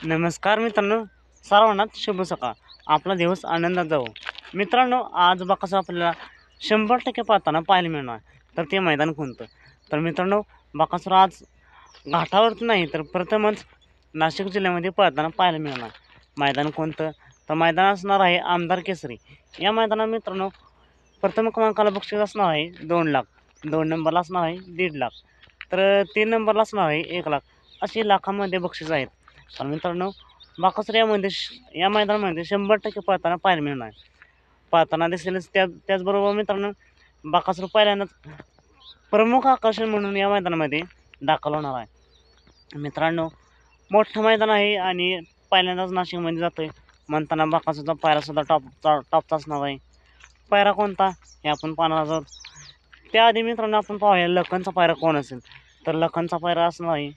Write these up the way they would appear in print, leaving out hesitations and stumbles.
नमस्कार मित्रांनो, सर्वांना शुभ सकाळ. आपला दिवस आनंदात जाऊ. मित्रांनो, आज बकासूर आपल्याला 100% पाहताना पाहायला मिळणार. तर ते मैदान कोणतं? तर मित्रांनो, बकासूर आज घाटावरती नाही तर प्रथमच नाशिक जिल्ह्यामध्ये पळताना पाहायला मिळणार. मैदान कोणतं? तर मैदान असणार आहे आमदार केसरी. या मैदानात मित्रांनो प्रथम क्रमांकाला बक्षीस असणार आहे 2 लाख, 2 नंबरला असणार आहे 1.5 लाख, तर 3 नंबरला असणार आहे 1 लाख. अशी लाखांमध्ये बक्षीस आहेत. तर मित्रांनो, बकासूर या मैदानामध्ये 100% पळताना पाहायला मिळणार. पळताना दिसेलच. त्याचबरोबर मित्रांनो, बकासूर पहिल्यांदाच प्रमुख आकर्षण म्हणून या मैदानामध्ये दाखल होणार आहे. मित्रांनो, मोठं मैदान आहे आणि पहिल्यांदाच नाशिकमध्ये जातोय म्हणताना बकासूरचा पायरासुद्धा टॉपचा असणार आहे. पायरा कोणता हे आपण पाहणार आहोत. त्याआधी मित्रांनो आपण पाहूया लखनचा पायरा कोण असेल. तर लखनचा पायरा असणार आहे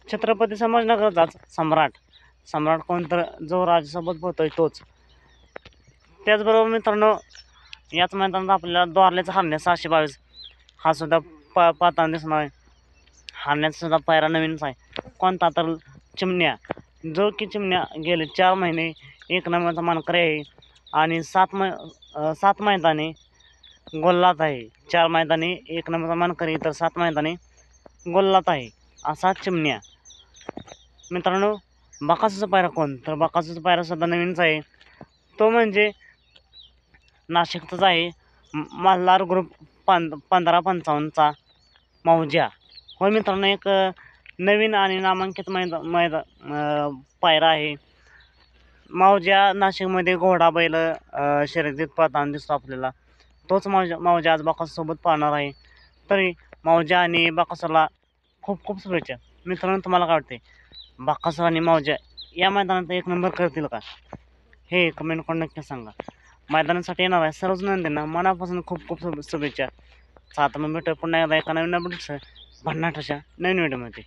छत्रपती संभाजीनगरचाच सम्राट कोण, तर जो राजासोबत बोलतोय तोच. त्याचबरोबर मित्रांनो, याच मैदानात आपल्याला द्वारल्याचा हरण्या 622 हा सुद्धा पाहताना दिसणार आहे. हरण्याचा सुद्धा पायरा नवीनच आहे. कोणता? तर चिमण्या, जो की चिमण्या गेले 4 महिने 1 नंबरचा मानकरी आहे आणि 7 मैदानी गोल्लात आहे. 4 मैदानी 1 नंबरचा मानकरी, तर 7 मैदानी गोल्लात आहे असा चिमण्या. मित्रांनो, बकासूरचा पायरा कोण? तर बकासूरचा पायरा सुद्धा नवीनच आहे. तो म्हणजे नाशिकचाच आहे. मल्हार ग्रुप 1555चा मौजा. हो मित्रांनो, एक नवीन आणि नामांकित पायरा आहे. मौजा नाशिकमध्ये घोडा बैल शर्यतीत पळताना दिसतो आपल्याला. तोच मौजा आज बकासूरसोबत पाहणार आहे. तरी मौजा आणि बकासूरला खूप खूप शुभेच्छा. मित्रांनो, तुम्हाला काय वाटते? बकासूर आणि मौजा या मैदानात 1 नंबर करतील का? हे कमेंट करून नक्की सांगा. मैदानासाठी येणार आहे सर्वच नंदींना मनापासून खूप खूप शुभेच्छा. आता मग भेटू पुन्हा एकदा एका नवीन अपडेट्स भन्नाट अशा नवीन व्हिडिओमध्ये.